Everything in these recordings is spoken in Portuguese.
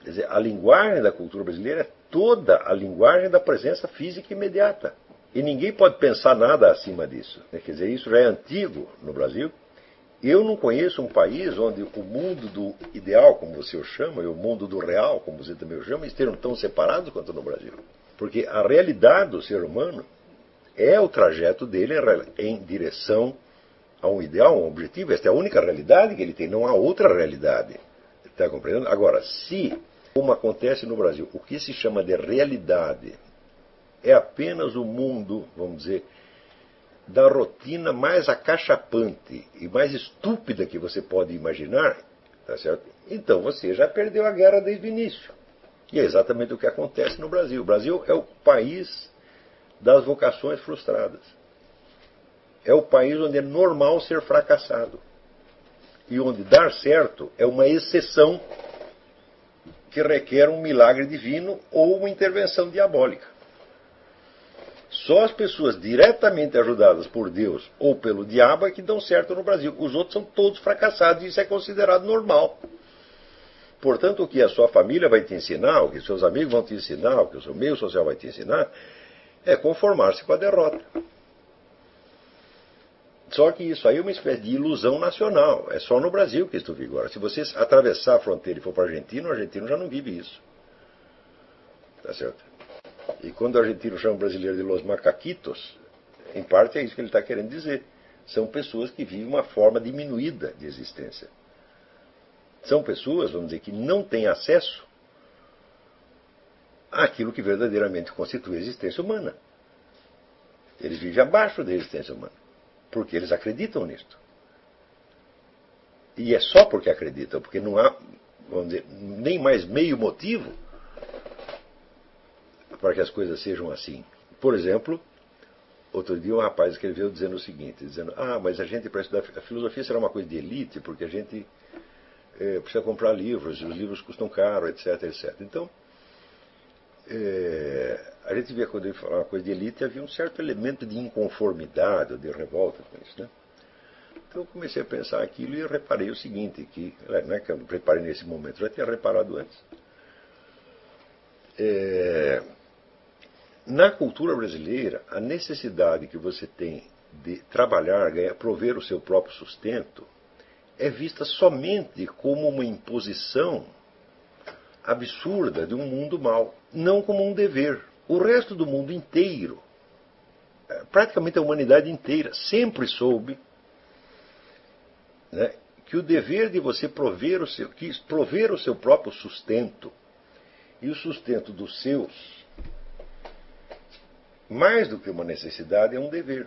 Quer dizer, a linguagem da cultura brasileira é toda a linguagem da presença física imediata. E ninguém pode pensar nada acima disso. Quer dizer, isso já é antigo no Brasil. Eu não conheço um país onde o mundo do ideal, como você o chama, e o mundo do real, como você também o chama, estejam tão separados quanto no Brasil. Porque a realidade do ser humano é o trajeto dele em direção a um ideal, a um objetivo. Esta é a única realidade que ele tem, não há outra realidade. Está compreendendo? Agora, se, como acontece no Brasil, o que se chama de realidade é apenas o mundo, vamos dizer, da rotina mais acachapante e mais estúpida que você pode imaginar, tá certo? Então você já perdeu a guerra desde o início. E é exatamente o que acontece no Brasil. O Brasil é o país das vocações frustradas. É o país onde é normal ser fracassado. E onde dar certo é uma exceção que requer um milagre divino ou uma intervenção diabólica. Só as pessoas diretamente ajudadas por Deus ou pelo diabo é que dão certo no Brasil. Os outros são todos fracassados e isso é considerado normal. Portanto, o que a sua família vai te ensinar, o que seus amigos vão te ensinar, o que o seu meio social vai te ensinar, é conformar-se com a derrota. Só que isso aí é uma espécie de ilusão nacional. É só no Brasil que isso vigora. Se você atravessar a fronteira e for para o argentino já não vive isso. Tá certo? E quando o argentino chama o brasileiro de los macaquitos, em parte é isso que ele está querendo dizer. São pessoas que vivem uma forma diminuída de existência. São pessoas, vamos dizer, que não têm acesso àquilo que verdadeiramente constitui a existência humana. Eles vivem abaixo da existência humana, porque eles acreditam nisto. E é só porque acreditam, porque não há, vamos dizer, nem mais meio motivo para que as coisas sejam assim. Por exemplo, outro dia um rapaz escreveu dizendo o seguinte, dizendo, mas a gente, para estudar a filosofia será uma coisa de elite, porque a gente precisa comprar livros, e os livros custam caro, etc, etc. Então, a gente via quando ele falava uma coisa de elite, havia um certo elemento de inconformidade, ou de revolta com isso, né? Então eu comecei a pensar aquilo e reparei o seguinte, que não é que eu reparei nesse momento, eu já tinha reparado antes. Na cultura brasileira, a necessidade que você tem de trabalhar, prover o seu próprio sustento, é vista somente como uma imposição absurda de um mundo mau, não como um dever. O resto do mundo inteiro, praticamente a humanidade inteira, sempre soube, né, que o dever de você prover o seu próprio sustento e o sustento dos seus, mais do que uma necessidade, é um dever.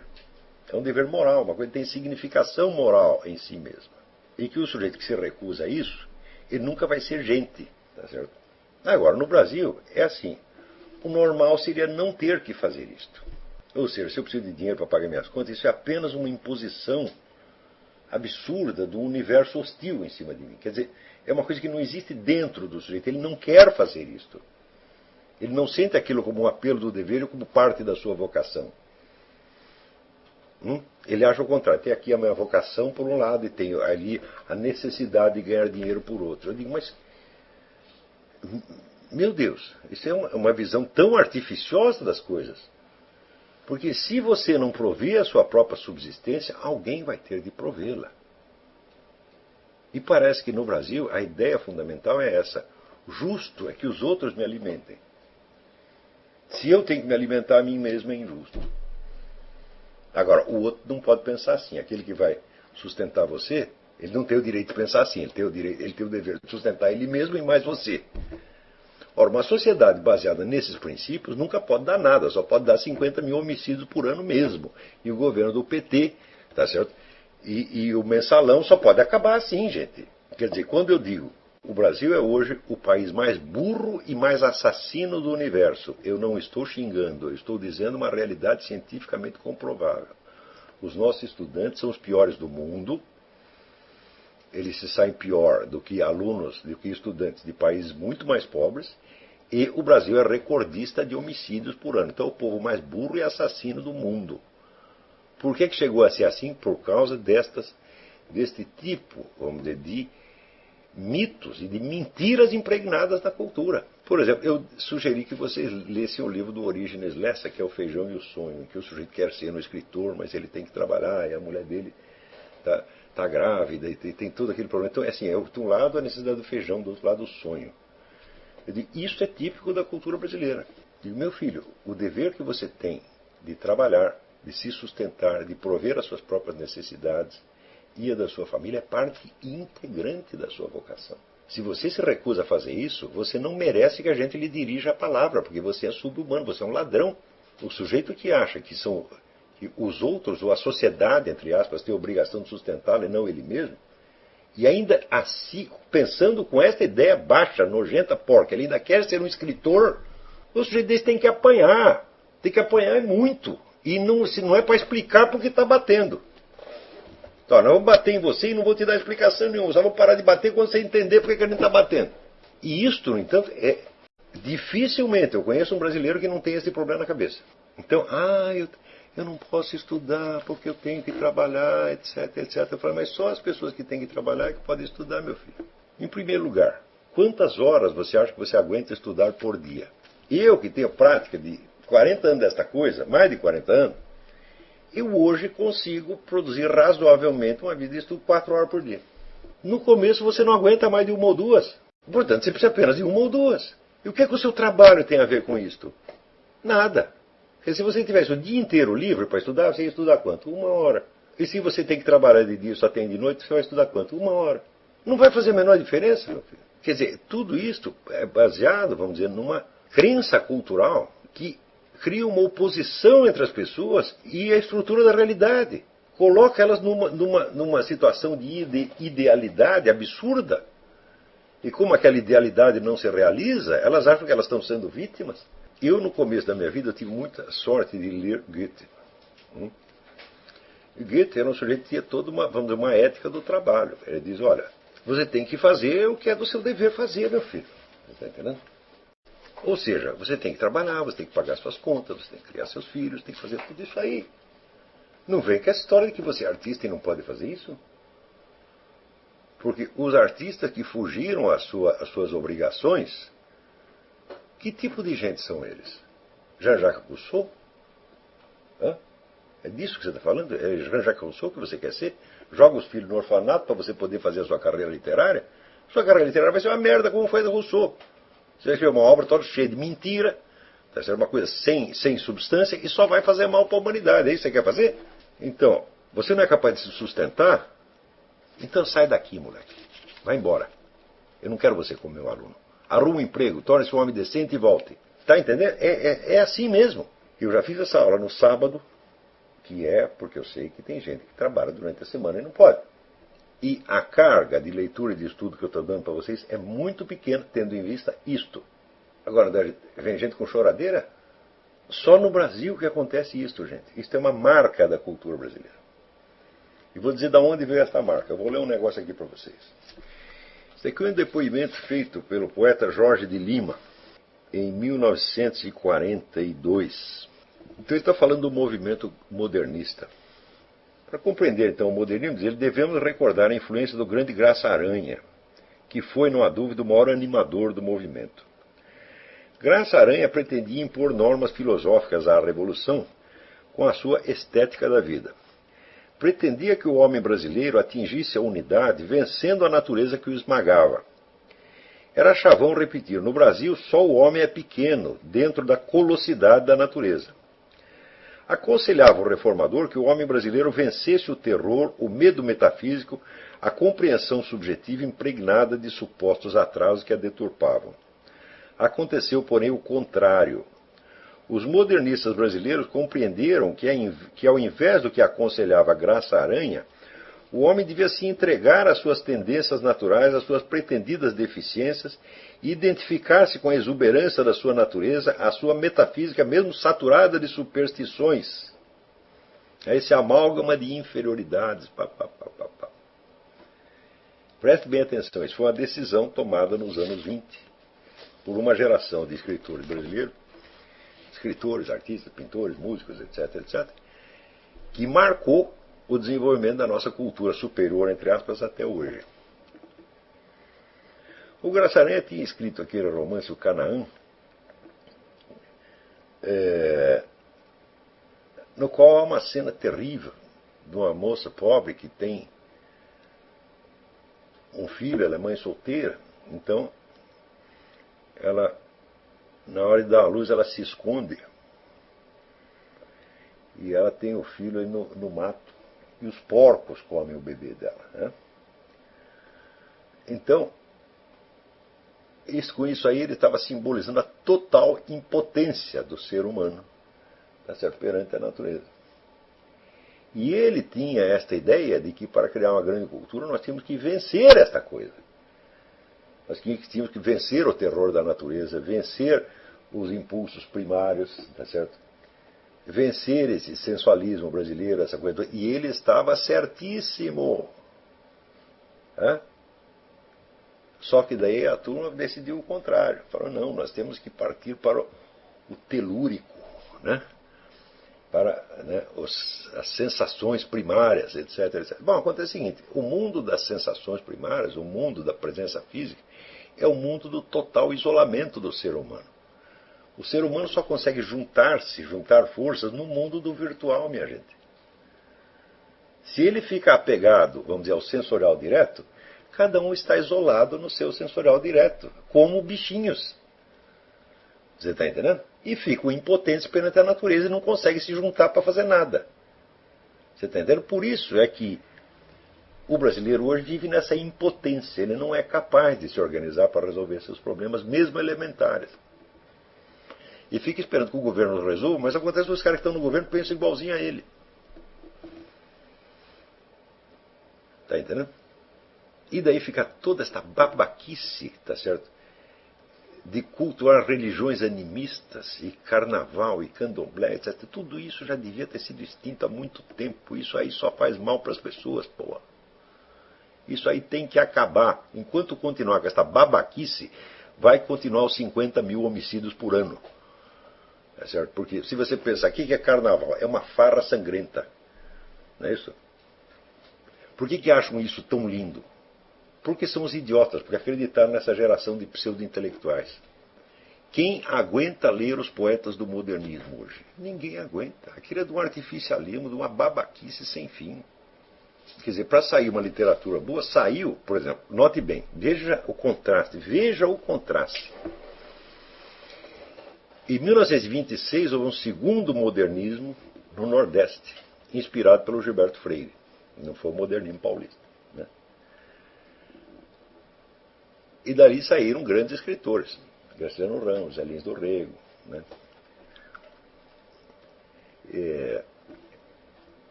É um dever moral, uma coisa que tem significação moral em si mesma. E que o sujeito que se recusa a isso, ele nunca vai ser gente. Tá certo? Agora, no Brasil, é assim. O normal seria não ter que fazer isto. Ou seja, se eu preciso de dinheiro para pagar minhas contas, isso é apenas uma imposição absurda do universo hostil em cima de mim. Quer dizer, é uma coisa que não existe dentro do sujeito. Ele não quer fazer isto. Ele não sente aquilo como um apelo do dever ou como parte da sua vocação. Ele acha o contrário. Tem aqui a minha vocação por um lado e tem ali a necessidade de ganhar dinheiro por outro. Eu digo, mas, meu Deus, isso é uma visão tão artificiosa das coisas. Porque se você não prover a sua própria subsistência, alguém vai ter de provê-la. E parece que no Brasil a ideia fundamental é essa. Justo é que os outros me alimentem. Se eu tenho que me alimentar a mim mesmo, é injusto. Agora, o outro não pode pensar assim. Aquele que vai sustentar você, ele não tem o direito de pensar assim. Ele tem o dever de sustentar ele mesmo e mais você. Ora, uma sociedade baseada nesses princípios nunca pode dar nada. Só pode dar 50 mil homicídios por ano mesmo. E o governo do PT, tá certo? E o mensalão só pode acabar assim, gente. Quer dizer, quando eu digo o Brasil é hoje o país mais burro e mais assassino do universo, eu não estou xingando, eu estou dizendo uma realidade cientificamente comprovável. Os nossos estudantes são os piores do mundo, eles se saem pior do que alunos, do que estudantes de países muito mais pobres, e o Brasil é recordista de homicídios por ano. Então é o povo mais burro e assassino do mundo. Por que chegou a ser assim? Por causa deste tipo, vamos dizer, de mitos e de mentiras impregnadas na cultura. Por exemplo, eu sugeri que vocês lessem o livro do Orígenes Lessa, que é O Feijão e o Sonho, que o sujeito quer ser um escritor, mas ele tem que trabalhar, e a mulher dele está grávida, e tem todo aquele problema. Então, assim, de um lado a necessidade do feijão, do outro lado o sonho. Eu digo, isso é típico da cultura brasileira. Eu digo, meu filho, o dever que você tem de trabalhar, de se sustentar, de prover as suas próprias necessidades e a da sua família é parte integrante da sua vocação. Se você se recusa a fazer isso, você não merece que a gente lhe dirija a palavra, porque você é subhumano, você é um ladrão. O sujeito que acha que os outros, ou a sociedade, entre aspas, tem a obrigação de sustentá-lo e não ele mesmo, e ainda assim, pensando com essa ideia baixa, nojenta, porca, ele ainda quer ser um escritor, o sujeito desse tem que apanhar. Tem que apanhar muito. E se não é para explicar porque está batendo. Então, não vou bater em você e não vou te dar explicação nenhuma. Só vou parar de bater quando você entender porque que a gente está batendo. E isto, no entanto, dificilmente eu conheço um brasileiro que não tem esse problema na cabeça. Então, eu não posso estudar porque eu tenho que trabalhar, etc, etc. Eu falo, mas só as pessoas que têm que trabalhar é que podem estudar, meu filho. Em primeiro lugar, quantas horas você acha que você aguenta estudar por dia? Eu, que tenho prática de 40 anos desta coisa, mais de 40 anos, eu hoje consigo produzir razoavelmente uma vida de estudo 4 horas por dia. No começo você não aguenta mais de 1 ou 2. Portanto, você precisa apenas de 1 ou 2. E o que é que o seu trabalho tem a ver com isto? Nada. Porque se você tivesse o dia inteiro livre para estudar, você ia estudar quanto? 1 hora. E se você tem que trabalhar de dia e só tem de noite, você vai estudar quanto? 1 hora. Não vai fazer a menor diferença, meu filho. Quer dizer, tudo isto é baseado, vamos dizer, numa crença cultural que cria uma oposição entre as pessoas e a estrutura da realidade. Coloca elas numa situação de idealidade absurda. E como aquela idealidade não se realiza, elas acham que elas estão sendo vítimas. Eu, no começo da minha vida, tive muita sorte de ler Goethe. Goethe era um sujeito que tinha toda uma ética do trabalho. Ele diz, olha, você tem que fazer o que é do seu dever fazer, meu filho. Você está entendendo? Ou seja, você tem que trabalhar, você tem que pagar suas contas, você tem que criar seus filhos, tem que fazer tudo isso aí. Não vem com essa história de que você é artista e não pode fazer isso. Porque os artistas que fugiram às suas obrigações, que tipo de gente são eles? Jean-Jacques Rousseau? É disso que você está falando? É Jean-Jacques Rousseau que você quer ser? Joga os filhos no orfanato para você poder fazer a sua carreira literária? Sua carreira literária vai ser uma merda como foi a do Rousseau. Você vai escrever uma obra toda cheia de mentira, vai ser uma coisa sem substância e só vai fazer mal para a humanidade. É isso que você quer fazer? Então, você não é capaz de se sustentar? Então sai daqui, moleque. Vai embora. Eu não quero você como meu aluno. Arruma um emprego, torne-se um homem decente e volte. Está entendendo? É assim mesmo. Eu já fiz essa aula no sábado, que é porque eu sei que tem gente que trabalha durante a semana e não pode. E a carga de leitura e de estudo que eu estou dando para vocês é muito pequena, tendo em vista isto. Agora, vem gente com choradeira? Só no Brasil que acontece isto, gente. Isto é uma marca da cultura brasileira. E vou dizer de onde veio essa marca. Eu vou ler um negócio aqui para vocês. Isso aqui é um depoimento feito pelo poeta Jorge de Lima, em 1942. Então ele está falando do movimento modernista. Para compreender, então, o modernismo, devemos recordar a influência do grande Graça Aranha, que foi, não há dúvida, o maior animador do movimento. Graça Aranha pretendia impor normas filosóficas à Revolução com a sua estética da vida. Pretendia que o homem brasileiro atingisse a unidade vencendo a natureza que o esmagava. Era chavão repetir, no Brasil só o homem é pequeno dentro da colossidade da natureza. Aconselhava o reformador que o homem brasileiro vencesse o terror, o medo metafísico, a compreensão subjetiva impregnada de supostos atrasos que a deturpavam. Aconteceu, porém, o contrário. Os modernistas brasileiros compreenderam que ao invés do que aconselhava Graça Aranha, o homem devia se entregar às suas tendências naturais, às suas pretendidas deficiências, e identificar-se com a exuberância da sua natureza, a sua metafísica mesmo saturada de superstições. É esse amálgama de inferioridades. Preste bem atenção, isso foi uma decisão tomada nos anos 20 por uma geração de escritores brasileiros, escritores, artistas, pintores, músicos, etc., etc., que marcou o desenvolvimento da nossa cultura superior, entre aspas, até hoje. O Graça Aranha tinha escrito aquele romance, O Canaã, no qual há uma cena terrível de uma moça pobre que tem um filho, ela é mãe solteira, então ela, na hora de dar a luz, ela se esconde e ela tem o filho aí no mato e os porcos comem o bebê dela, né? Então, com isso aí ele estava simbolizando a total impotência do ser humano, tá certo, perante a natureza. E ele tinha esta ideia de que para criar uma grande cultura nós tínhamos que vencer esta coisa. Nós tínhamos que vencer o terror da natureza, vencer os impulsos primários, tá certo? Vencer esse sensualismo brasileiro, essa coisa. E ele estava certíssimo. Hã? Só que daí a turma decidiu o contrário. Falou, não, nós temos que partir para o telúrico, né? Para, né, as sensações primárias, etc, etc. Bom, acontece o seguinte, o mundo das sensações primárias, o mundo da presença física, é o mundo do total isolamento do ser humano. O ser humano só consegue juntar forças no mundo do virtual, minha gente. Se ele fica apegado, vamos dizer, ao sensorial direto, cada um está isolado no seu sensorial direto, como bichinhos. Você está entendendo? E ficam impotentes perante a natureza e não conseguem se juntar para fazer nada. Você está entendendo? Por isso é que o brasileiro hoje vive nessa impotência. Ele não é capaz de se organizar para resolver seus problemas, mesmo elementares. E fica esperando que o governo resolva, mas acontece que os caras que estão no governo pensam igualzinho a ele. Está entendendo? E daí fica toda esta babaquice, tá certo? De cultuar religiões animistas, e carnaval, e candomblé, etc. Tudo isso já devia ter sido extinto há muito tempo. Isso aí só faz mal para as pessoas, pô. Isso aí tem que acabar. Enquanto continuar com esta babaquice, vai continuar os 50 mil homicídios por ano. É certo? Porque se você pensar, o que é carnaval? É uma farra sangrenta. Não é isso? Por que acham isso tão lindo? Porque são os idiotas, porque acreditaram nessa geração de pseudo-intelectuais. Quem aguenta ler os poetas do modernismo hoje? Ninguém aguenta. Aquilo é de um artificialismo, de uma babaquice sem fim. Quer dizer, para sair uma literatura boa, saiu, por exemplo, note bem, veja o contraste. Em 1926 houve um segundo modernismo no Nordeste, inspirado pelo Gilberto Freire. Não foi o modernismo paulista. Né? E dali saíram grandes escritores. Graciliano Ramos, Zé Lins do Rego. Né?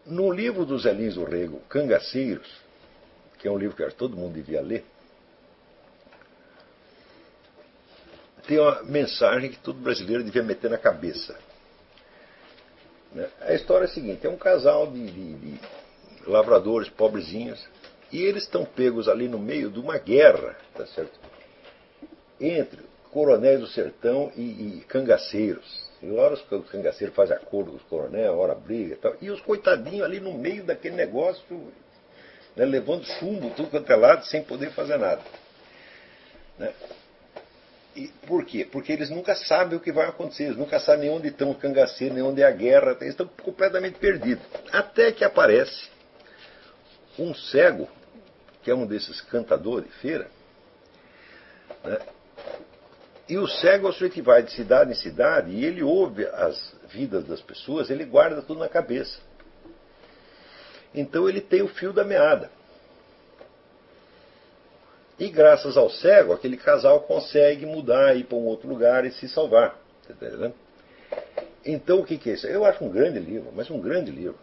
No livro do Zé Lins do Rego, Cangaceiros, que é um livro que todo mundo devia ler, tem uma mensagem que todo brasileiro devia meter na cabeça. A história é a seguinte, é um casal de lavradores pobrezinhos, e eles estão pegos ali no meio de uma guerra, tá certo? Entre coronéis do sertão e cangaceiros. E hora os cangaceiros fazem acordo com os coronéis, hora briga e tal. E os coitadinhos ali no meio daquele negócio, né, levando chumbo, tudo quanto é lado, sem poder fazer nada. Né? E por quê? Porque eles nunca sabem o que vai acontecer, eles nunca sabem nem onde estão os cangaceiros, nem onde é a guerra, eles estão completamente perdidos. Até que aparece um cego, que é um desses cantadores de feira, né? E o cego é o sujeito que vai de cidade em cidade e ele ouve as vidas das pessoas, ele guarda tudo na cabeça. Então ele tem o fio da meada. E graças ao cego, aquele casal consegue mudar, ir para um outro lugar e se salvar. Entendeu? Então o que é isso? Eu acho um grande livro, mas um grande livro.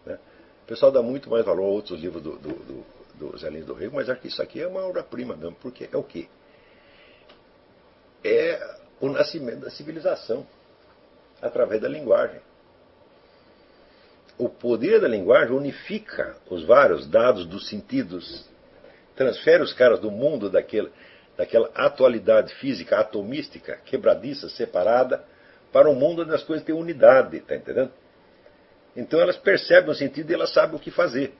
Né? O pessoal dá muito mais valor a outros livros do Zé Lins do Rego, mas acho que isso aqui é uma obra-prima mesmo, porque é o quê? É o nascimento da civilização através da linguagem. O poder da linguagem unifica os vários dados dos sentidos, transfere os caras do mundo daquela atualidade física atomística, quebradiça, separada, para um mundo onde as coisas têm unidade, está entendendo? Então elas percebem o sentido e elas sabem o que fazer.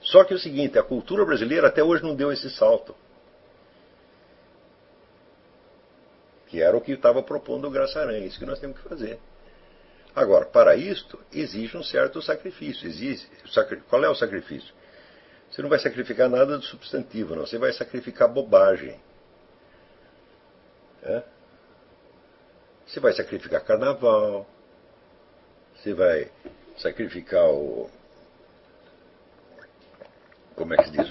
Só que é o seguinte, a cultura brasileira até hoje não deu esse salto. Que era o que estava propondo o Graça Aranha, isso que nós temos que fazer. Agora, para isto, exige um certo sacrifício. Qual é o sacrifício? Você não vai sacrificar nada do substantivo, não. Você vai sacrificar bobagem. Você vai sacrificar carnaval. Você vai sacrificar o... Como é que se diz?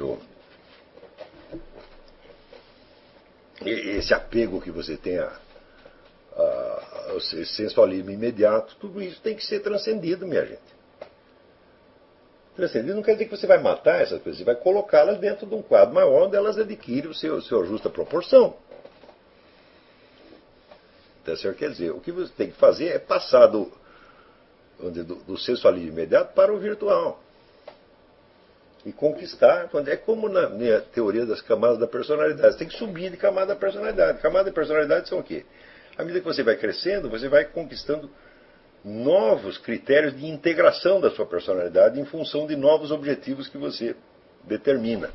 Esse apego que você tem ao sensualismo imediato. Tudo isso tem que ser transcendido, minha gente. Transcendido não quer dizer que você vai matar essas coisas. Você vai colocá-las dentro de um quadro maior onde elas adquirem a sua justa proporção. Então, senhor, quer dizer, o que você tem que fazer é passar do sensualismo imediato para o virtual. E conquistar. É como na minha teoria das camadas da personalidade. Você tem que subir de camada da personalidade. Camadas da personalidade são o quê? À medida que você vai crescendo, você vai conquistando novos critérios de integração da sua personalidade em função de novos objetivos que você determina.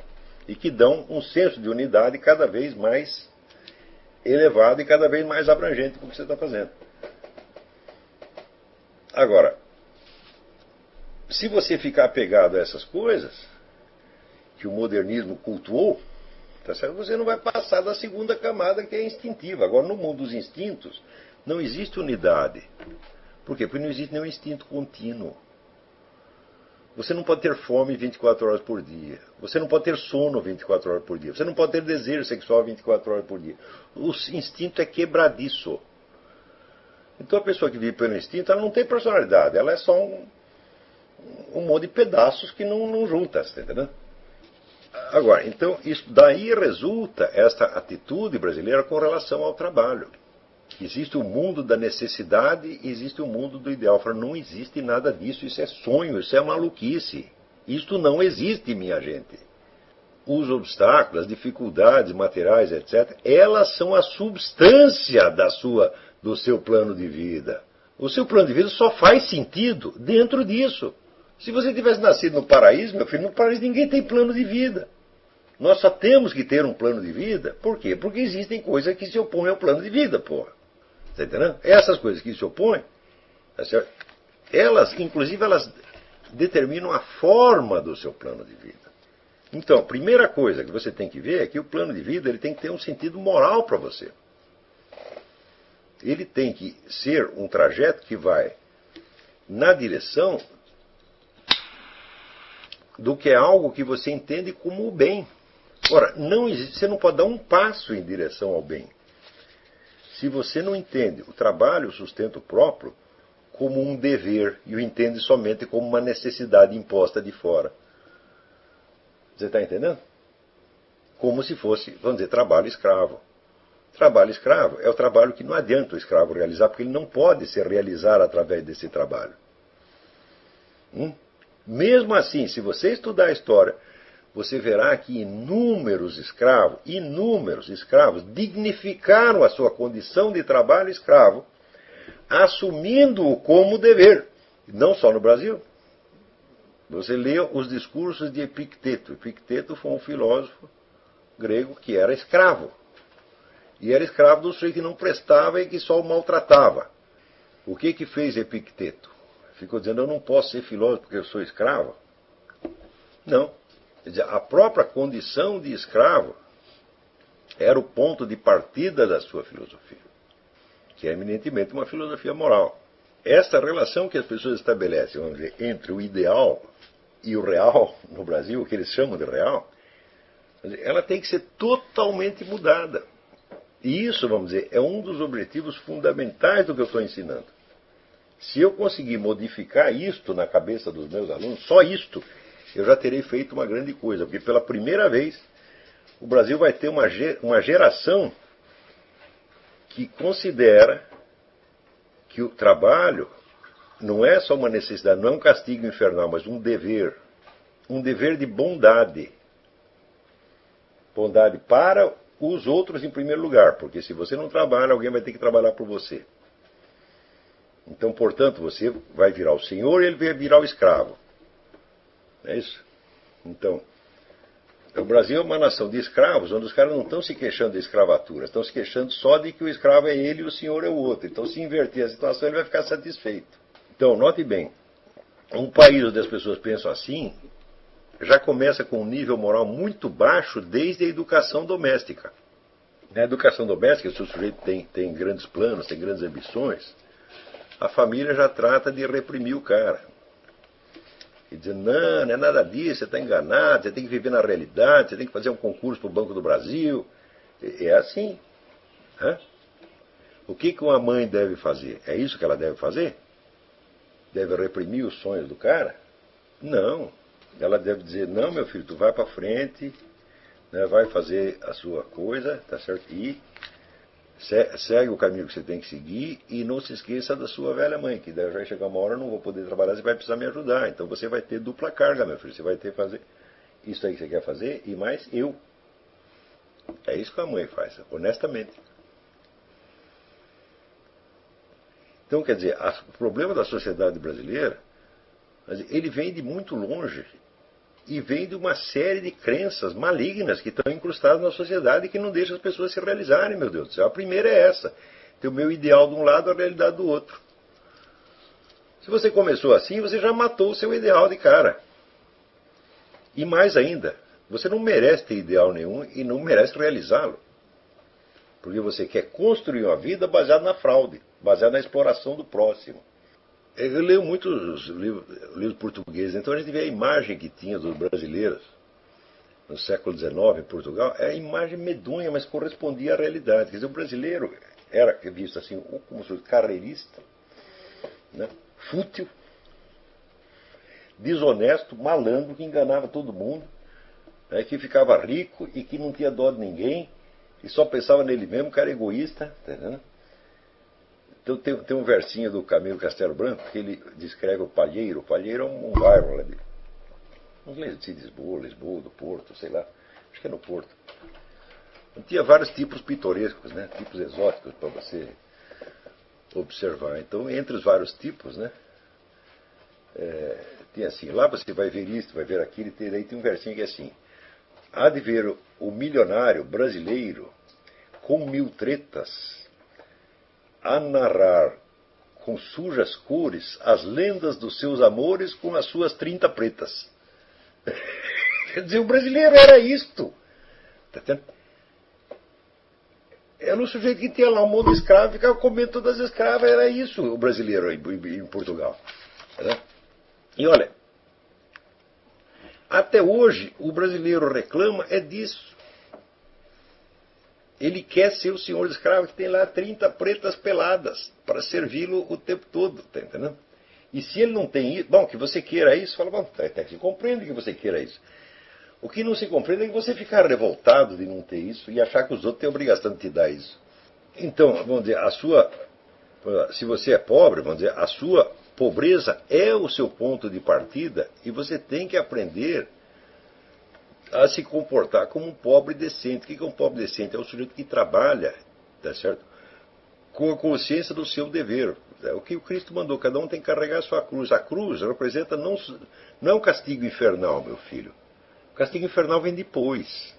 E que dão um senso de unidade cada vez mais elevado e cada vez mais abrangente com o que você está fazendo. Agora, se você ficar apegado a essas coisas que o modernismo cultuou, tá certo? Você não vai passar da segunda camada, que é instintiva. Agora, no mundo dos instintos, não existe unidade. Por quê? Porque não existe nenhum instinto contínuo. Você não pode ter fome 24 horas por dia. Você não pode ter sono 24 horas por dia. Você não pode ter desejo sexual 24 horas por dia. O instinto é quebradiço. Então a pessoa que vive pelo instinto, ela não tem personalidade. Ela é só um monte de pedaços que não junta, está entendendo? Agora, então, isso daí resulta esta atitude brasileira com relação ao trabalho. Existe o mundo da necessidade e existe o mundo do ideal. Falo, não existe nada disso, isso é sonho, isso é maluquice. Isto não existe, minha gente. Os obstáculos, as dificuldades materiais, etc., elas são a substância do seu plano de vida. O seu plano de vida só faz sentido dentro disso. Se você tivesse nascido no paraíso, meu filho, no paraíso ninguém tem plano de vida. Nós só temos que ter um plano de vida. Por quê? Porque existem coisas que se opõem ao plano de vida, porra. Está entendendo? Essas coisas que se opõem, tá certo? Inclusive, elas determinam a forma do seu plano de vida. Então, a primeira coisa que você tem que ver é que o plano de vida ele tem que ter um sentido moral para você. Ele tem que ser um trajeto que vai na direção do que é algo que você entende como o bem. Ora, você não pode dar um passo em direção ao bem se você não entende o trabalho, o sustento próprio, como um dever e o entende somente como uma necessidade imposta de fora. Você está entendendo? Como se fosse, vamos dizer, trabalho escravo. Trabalho escravo é o trabalho que não adianta o escravo realizar, porque ele não pode se realizar através desse trabalho. Mesmo assim, se você estudar a história, você verá que inúmeros escravos dignificaram a sua condição de trabalho escravo, assumindo-o como dever. Não só no Brasil. Você lê os discursos de Epicteto. Epicteto foi um filósofo grego que era escravo. E era escravo do sujeito que não prestava e que só o maltratava. O que fez Epicteto? Ficou dizendo, eu não posso ser filósofo porque eu sou escravo? Não. Quer dizer, a própria condição de escravo era o ponto de partida da sua filosofia, que é eminentemente uma filosofia moral. Essa relação que as pessoas estabelecem, vamos dizer, entre o ideal e o real no Brasil, o que eles chamam de real, ela tem que ser totalmente mudada. E isso, vamos dizer, é um dos objetivos fundamentais do que eu estou ensinando. Se eu conseguir modificar isto na cabeça dos meus alunos, só isto, eu já terei feito uma grande coisa. Porque pela primeira vez, o Brasil vai ter uma geração que considera que o trabalho não é só uma necessidade, não é um castigo infernal, mas um dever. Um dever de bondade. Bondade para os outros em primeiro lugar, porque se você não trabalha, alguém vai ter que trabalhar por você. Então, portanto, você vai virar o senhor e ele vai virar o escravo. É isso? Então, o Brasil é uma nação de escravos, onde os caras não estão se queixando de escravatura, estão se queixando só de que o escravo é ele e o senhor é o outro. Então, se inverter a situação, ele vai ficar satisfeito. Então, note bem, um país onde as pessoas pensam assim, já começa com um nível moral muito baixo desde a educação doméstica. Na educação doméstica, se o sujeito tem grandes planos, tem grandes ambições, a família já trata de reprimir o cara. E dizendo, não é nada disso, você está enganado, você tem que viver na realidade, você tem que fazer um concurso para o Banco do Brasil. É assim. Né? O que uma mãe deve fazer? É isso que ela deve fazer? Deve reprimir os sonhos do cara? Não. Ela deve dizer, não, meu filho, tu vai para frente, né, vai fazer a sua coisa, tá certo? E segue o caminho que você tem que seguir e não se esqueça da sua velha mãe, que vai chegar uma hora, eu não vou poder trabalhar, você vai precisar me ajudar. Então você vai ter dupla carga, meu filho. Você vai ter que fazer isso aí que você quer fazer e mais eu. É isso que a mãe faz, honestamente. Então, quer dizer, o problema da sociedade brasileira, ele vem de muito longe e vem de uma série de crenças malignas que estão incrustadas na sociedade e que não deixam as pessoas se realizarem, meu Deus do céu. A primeira é essa. Ter o meu ideal de um lado, a realidade do outro. Se você começou assim, você já matou o seu ideal de cara. E mais ainda, você não merece ter ideal nenhum e não merece realizá-lo. Porque você quer construir uma vida baseada na fraude, baseada na exploração do próximo. Eu leio muitos livros portugueses, então a gente vê a imagem que tinha dos brasileiros no século XIX em Portugal, é a imagem medonha, mas correspondia à realidade. Quer dizer, o brasileiro era visto assim, como se fosse carreirista, né? Fútil, desonesto, malandro, que enganava todo mundo, né? Que ficava rico e que não tinha dó de ninguém, e só pensava nele mesmo, cara egoísta, tá entendendo? Então tem um versinho do Camilo Castelo Branco que ele descreve o Palheiro. O Palheiro é um bairro lá de, não sei se Lisboa, do Porto, sei lá, acho que é no Porto. Tinha vários tipos pitorescos, né? Tipos exóticos para você observar. Então, entre os vários tipos, né? Tem assim, lá você vai ver isso, vai ver aquilo, e daí tem um versinho que é assim: há de ver o milionário brasileiro com 1000 tretas a narrar com sujas cores as lendas dos seus amores com as suas 30 pretas. Quer dizer, o brasileiro era isto. Tá entendendo? Era um sujeito que tinha lá um monte de escravo, ficava comendo todas as escravas, era isso o brasileiro em Portugal. Tá? E olha, até hoje o brasileiro reclama é disso. Ele quer ser o senhor escravo que tem lá 30 pretas peladas para servi-lo o tempo todo, tá entendendo? E se ele não tem isso, bom, que você queira isso, fala, bom, até que se compreende que você queira isso. O que não se compreende é que você ficar revoltado de não ter isso e achar que os outros têm a obrigação de te dar isso. Então, vamos dizer, se você é pobre, vamos dizer, a sua pobreza é o seu ponto de partida e você tem que aprender a se comportar como um pobre decente. O que é um pobre decente? É o sujeito que trabalha, tá certo? Com a consciência do seu dever. É o que o Cristo mandou, cada um tem que carregar a sua cruz. A cruz representa não é um castigo infernal, meu filho. O castigo infernal vem depois.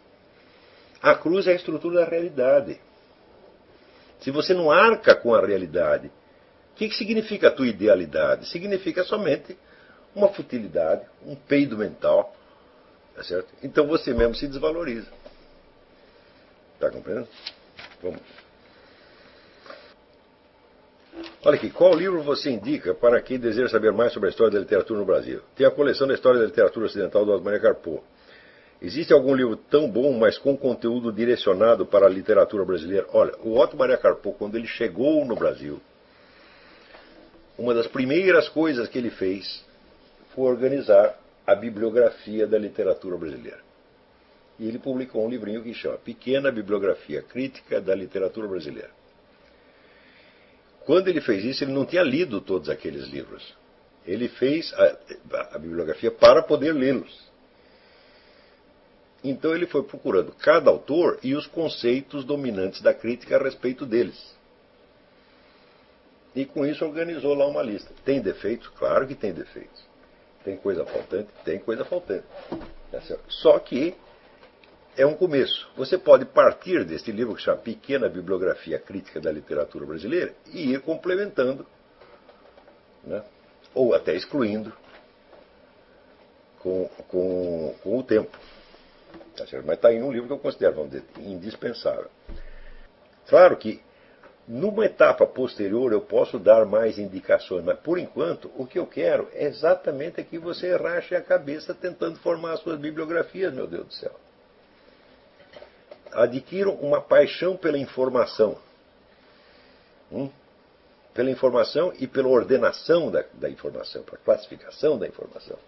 A cruz é a estrutura da realidade. Se você não arca com a realidade, o que significa a tua idealidade? Significa somente uma futilidade, um peido mental. Tá certo? Então você mesmo se desvaloriza. Está compreendendo? Vamos. Olha aqui, qual livro você indica para quem deseja saber mais sobre a história da literatura no Brasil? Tem a coleção da história da literatura ocidental do Otto Maria Carpo. Existe algum livro tão bom, mas com conteúdo direcionado para a literatura brasileira? Olha, o Otto Maria Carpo, quando ele chegou no Brasil, uma das primeiras coisas que ele fez foi organizar a bibliografia da literatura brasileira. E ele publicou um livrinho que chama Pequena Bibliografia Crítica da Literatura Brasileira. Quando ele fez isso, ele não tinha lido todos aqueles livros. Ele fez a bibliografia para poder lê-los. Então ele foi procurando cada autor e os conceitos dominantes da crítica a respeito deles. E com isso organizou lá uma lista. Tem defeitos? Claro que tem defeitos. Tem coisa faltante? Tem coisa faltante. Tá certo? Só que é um começo. Você pode partir deste livro que chama Pequena Bibliografia Crítica da Literatura Brasileira e ir complementando, né? Ou até excluindo com o tempo. Tá certo? Mas está aí um livro que eu considero, vamos dizer, indispensável. Claro que numa etapa posterior eu posso dar mais indicações, mas por enquanto o que eu quero é exatamente que você rache a cabeça tentando formar as suas bibliografias, meu Deus do céu. Adquiram uma paixão pela informação. Pela informação e pela ordenação da informação, pela classificação da informação.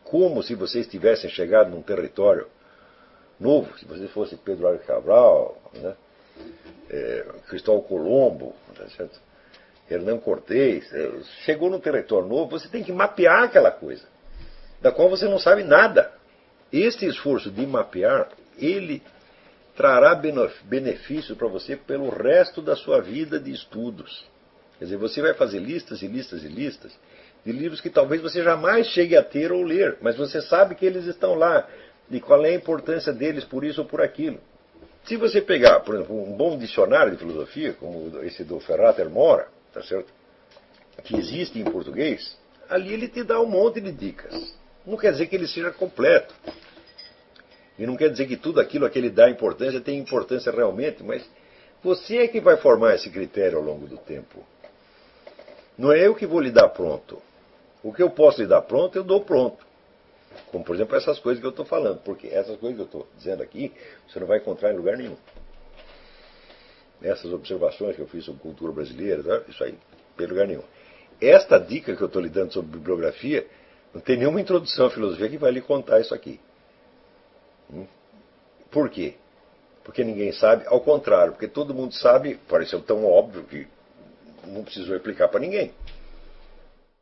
Como se vocês tivessem chegado num território novo, se você fosse Pedro Álvares Cabral, né? Cristóvão Colombo, tá certo? Hernán Cortés, chegou num território novo, você tem que mapear aquela coisa, da qual você não sabe nada. Este esforço de mapear, ele trará benefício para você pelo resto da sua vida de estudos. Quer dizer, você vai fazer listas e listas e listas de livros que talvez você jamais chegue a ter ou ler, mas você sabe que eles estão lá, e qual é a importância deles por isso ou por aquilo. Se você pegar, por exemplo, um bom dicionário de filosofia, como esse do Ferrater Mora, tá certo? Que existe em português, ali ele te dá um monte de dicas. Não quer dizer que ele seja completo. E não quer dizer que tudo aquilo a que ele dá importância tem importância realmente, mas você é que vai formar esse critério ao longo do tempo. Não é eu que vou lhe dar pronto. O que eu posso lhe dar pronto, eu dou pronto. Como, por exemplo, essas coisas que eu estou falando. Porque essas coisas que eu estou dizendo aqui, você não vai encontrar em lugar nenhum. Essas observações que eu fiz sobre cultura brasileira, isso aí, em lugar nenhum. Esta dica que eu estou lhe dando sobre bibliografia, não tem nenhuma introdução à filosofia que vai lhe contar isso aqui. Por quê? Porque ninguém sabe, ao contrário, porque todo mundo sabe, pareceu tão óbvio que não precisou explicar para ninguém.